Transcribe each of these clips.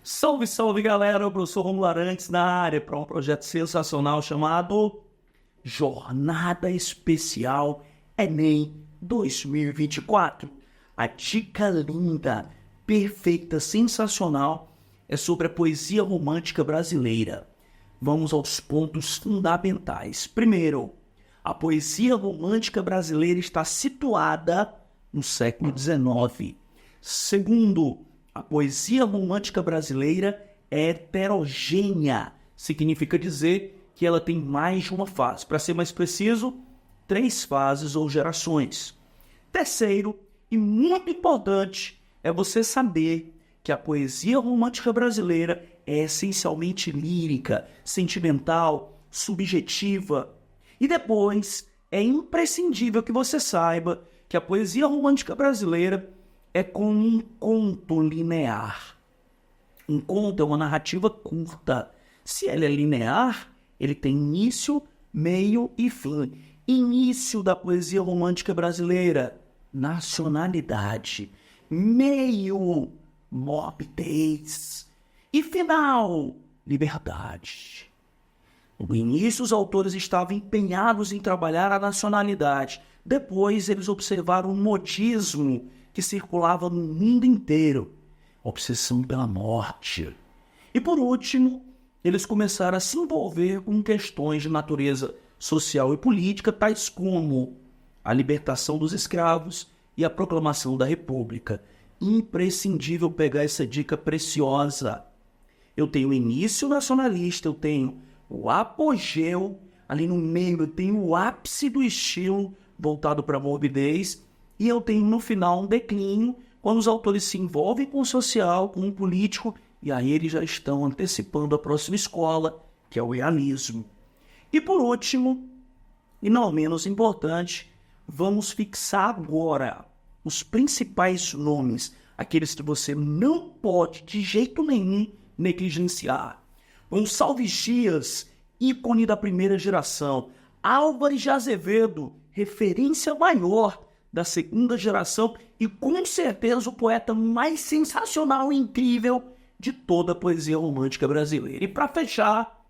Salve, salve galera, o professor Romulo Arantes na área para um projeto sensacional chamado Jornada Especial Enem 2024. A dica linda, perfeita, sensacional é sobre a poesia romântica brasileira. Vamos aos pontos fundamentais. Primeiro, a poesia romântica brasileira está situada no século XIX. Segundo, a poesia romântica brasileira é heterogênea. Significa dizer que ela tem mais de uma fase. Para ser mais preciso, 3 fases ou gerações. Terceiro, e muito importante, é você saber que a poesia romântica brasileira é essencialmente lírica, sentimental, subjetiva. E depois, é imprescindível que você saiba que a poesia romântica brasileira é como um conto linear. Um conto é uma narrativa curta. Se ela é linear, ele tem início, meio e fim. Início da poesia romântica brasileira, nacionalidade. Meio, morbidez. E final, liberdade. No início, os autores estavam empenhados em trabalhar a nacionalidade. Depois, eles observaram um modismo que circulava no mundo inteiro, obsessão pela morte. E por último, eles começaram a se envolver com questões de natureza social e política, tais como a libertação dos escravos e a proclamação da República. Imprescindível pegar essa dica preciosa. Eu tenho o início nacionalista, eu tenho o apogeu, ali no meio eu tenho o ápice do estilo voltado para a morbidez, e eu tenho no final um declínio, quando os autores se envolvem com o social, com o político, e aí eles já estão antecipando a próxima escola, que é o realismo. E por último, e não menos importante, vamos fixar agora os principais nomes, aqueles que você não pode de jeito nenhum negligenciar. Gonçalves Dias, ícone da primeira geração. Álvares de Azevedo, referência maior da segunda geração e com certeza o poeta mais sensacional e incrível de toda a poesia romântica brasileira. E para fechar,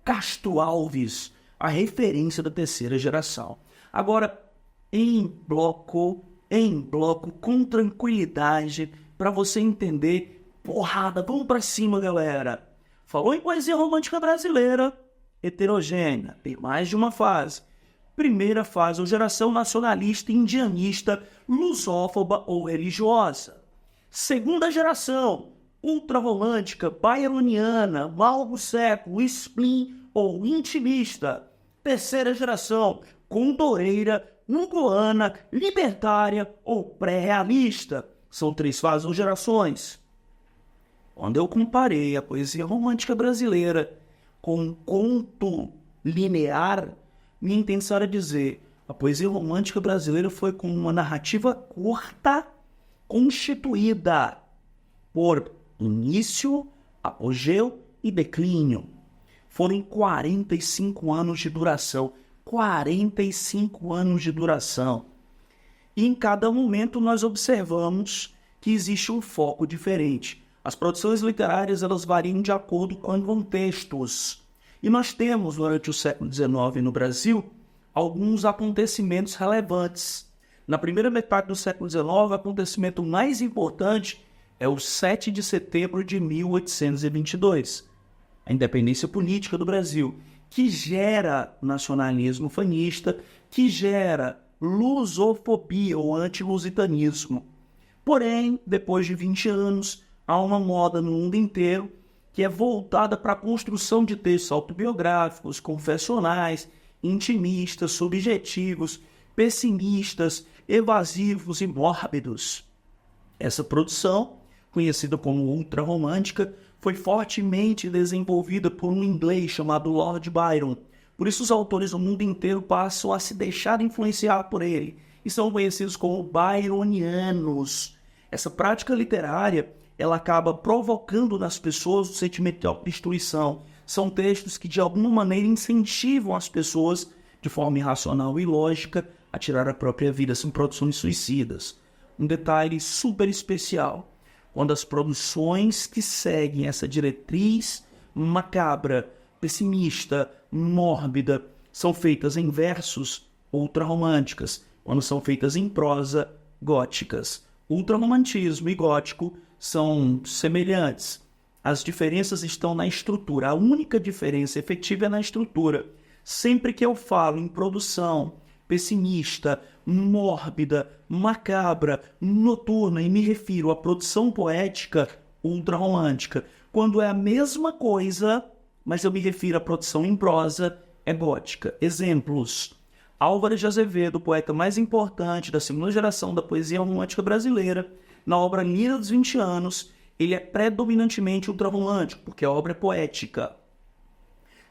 Castro Alves, a referência da terceira geração. Agora, em bloco, com tranquilidade, para você entender, porrada, vamos para cima, galera. Falou em poesia romântica brasileira, heterogênea, tem mais de uma fase. Primeira fase, ou geração nacionalista, indianista, lusófoba ou religiosa. Segunda geração, ultrarromântica, byroniana, malvo século, spleen ou intimista. Terceira geração, condoreira, unguana, libertária ou pré-realista. São 3 fases ou gerações. Quando eu comparei a poesia romântica brasileira com um conto linear, minha intenção era dizer, a poesia romântica brasileira foi com uma narrativa curta, constituída por início, apogeu e declínio. Foram 45 anos de duração. 45 anos de duração. E em cada momento nós observamos que existe um foco diferente. As produções literárias elas variam de acordo com os contextos. E nós temos, durante o século XIX no Brasil, alguns acontecimentos relevantes. Na primeira metade do século XIX, o acontecimento mais importante é o 7 de setembro de 1822, a independência política do Brasil, que gera nacionalismo fanista, que gera lusofobia ou antilusitanismo. Porém, depois de 20 anos, há uma moda no mundo inteiro que é voltada para a construção de textos autobiográficos, confessionais, intimistas, subjetivos, pessimistas, evasivos e mórbidos. Essa produção, conhecida como ultrarromântica, foi fortemente desenvolvida por um inglês chamado Lord Byron. Por isso os autores do mundo inteiro passam a se deixar influenciar por ele e são conhecidos como byronianos. Essa prática literária ela acaba provocando nas pessoas o sentimento de autodestruição. São textos que de alguma maneira incentivam as pessoas, de forma irracional e lógica, a tirar a própria vida, são produções suicidas. Um detalhe super especial, quando as produções que seguem essa diretriz macabra, pessimista, mórbida, são feitas em versos ultrarromânticas, quando são feitas em prosa, góticas. Ultrarromantismo e gótico são semelhantes. As diferenças estão na estrutura. A única diferença efetiva é na estrutura. Sempre que eu falo em produção pessimista, mórbida, macabra, noturna e me refiro à produção poética ultrarromântica, quando é a mesma coisa, mas eu me refiro à produção em prosa, é gótica. Exemplos: Álvares de Azevedo, poeta mais importante da segunda geração da poesia romântica brasileira, na obra Lira dos 20 Anos, ele é predominantemente ultrarromântico, porque a obra é poética.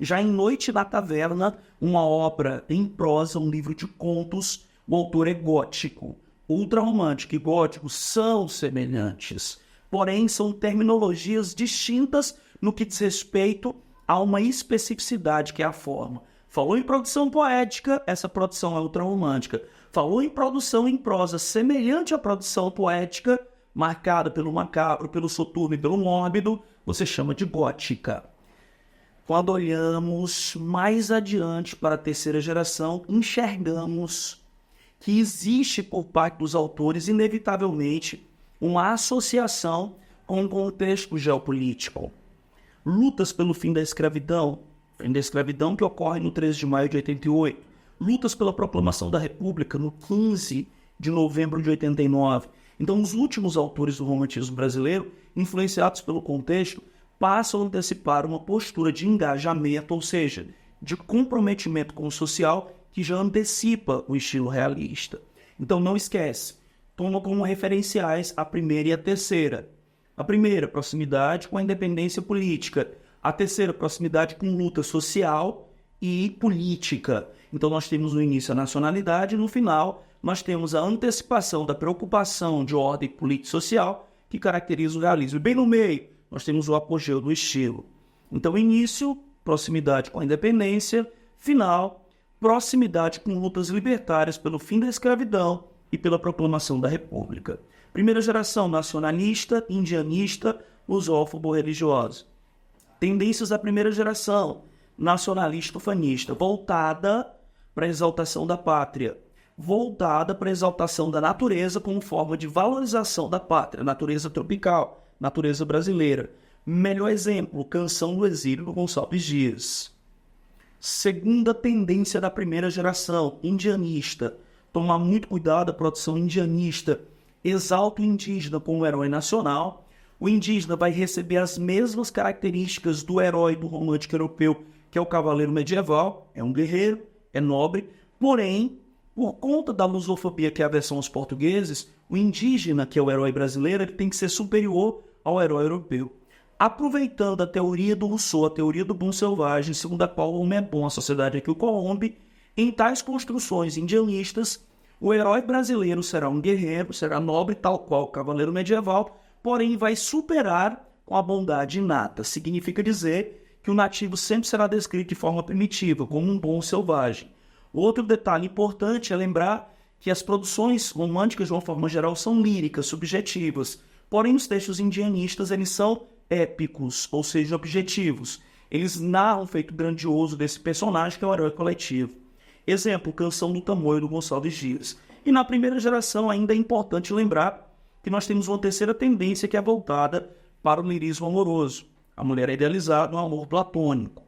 Já em Noite da Taverna, uma obra em prosa, um livro de contos, o autor é gótico. Ultrarromântico e gótico são semelhantes, porém são terminologias distintas no que diz respeito a uma especificidade que é a forma. Falou em produção poética, essa produção é ultrarromântica. Falou em produção em prosa semelhante à produção poética, marcada pelo macabro, pelo soturno e pelo mórbido, você chama de gótica. Quando olhamos mais adiante para a terceira geração, enxergamos que existe por parte dos autores, inevitavelmente, uma associação com o contexto geopolítico. Lutas pelo fim da escravidão que ocorre no 13 de maio de 88, lutas pela proclamação da República no 15 de novembro de 89. Então, os últimos autores do romantismo brasileiro, influenciados pelo contexto, passam a antecipar uma postura de engajamento, ou seja, de comprometimento com o social, que já antecipa o estilo realista. Então, não esquece, toma como referenciais a primeira e a terceira. A primeira, proximidade com a independência política. A terceira, proximidade com luta social e política. Então, nós temos no início a nacionalidade e no final nós temos a antecipação da preocupação de ordem político-social que caracteriza o realismo. E bem no meio, nós temos o apogeu do estilo. Então, início, proximidade com a independência. Final, proximidade com lutas libertárias pelo fim da escravidão e pela proclamação da República. Primeira geração, nacionalista, indianista, lusófobo-religiosa. Tendências da primeira geração, nacionalista ufanista, voltada para a exaltação da pátria, voltada para a exaltação da natureza como forma de valorização da pátria, natureza tropical, natureza brasileira. Melhor exemplo, Canção do Exílio, do Gonçalves Dias. Segunda tendência da primeira geração, indianista. Tomar muito cuidado, a produção indianista exalta o indígena como herói nacional. O indígena vai receber as mesmas características do herói do romântico europeu, que é o cavaleiro medieval, é um guerreiro, é nobre, porém, por conta da lusofobia que é a versão aos portugueses, o indígena, que é o herói brasileiro, ele tem que ser superior ao herói europeu. Aproveitando a teoria do Rousseau, a teoria do bom selvagem, segundo a qual o homem é bom, a sociedade é que o corrompe, em tais construções indianistas, o herói brasileiro será um guerreiro, será nobre, tal qual o cavaleiro medieval, porém vai superar com a bondade inata. Significa dizer que o nativo sempre será descrito de forma primitiva, como um bom selvagem. Outro detalhe importante é lembrar que as produções românticas, de uma forma geral, são líricas, subjetivas. Porém, os textos indianistas, eles são épicos, ou seja, objetivos. Eles narram o feito grandioso desse personagem, que é o herói coletivo. Exemplo, Canção do Tamoio, do Gonçalves Dias. E na primeira geração ainda é importante lembrar que nós temos uma terceira tendência que é voltada para o lirismo amoroso. A mulher é idealizada no amor platônico.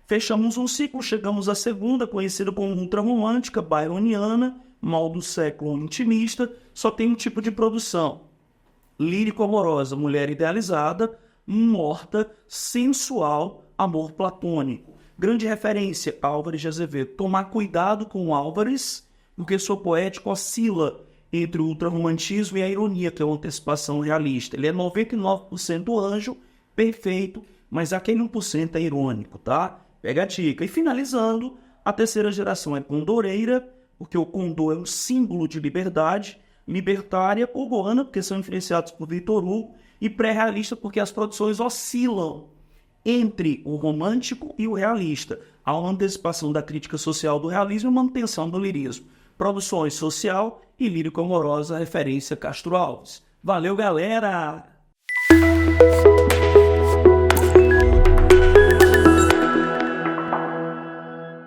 Fechamos um ciclo, chegamos à segunda, conhecida como ultrarromântica, byroniana, mal do século intimista, só tem um tipo de produção. Lírico-amorosa, mulher idealizada, morta, sensual, amor platônico. Grande referência, Álvares de Azevedo. Tomar cuidado com Álvares, porque sua poética oscila entre o ultrarromantismo e a ironia, que é uma antecipação realista. Ele é 99% anjo, perfeito, mas aquele 1% é irônico, tá? Pega a dica. E finalizando, a terceira geração é condoreira, porque o condor é um símbolo de liberdade, libertária ou goana, porque são influenciados por Victor Hugo, e pré-realista, porque as produções oscilam entre o romântico e o realista. Há uma antecipação da crítica social do realismo e manutenção do lirismo. Produções Social e Lírico Amorosa, referência Castro Alves. Valeu, galera!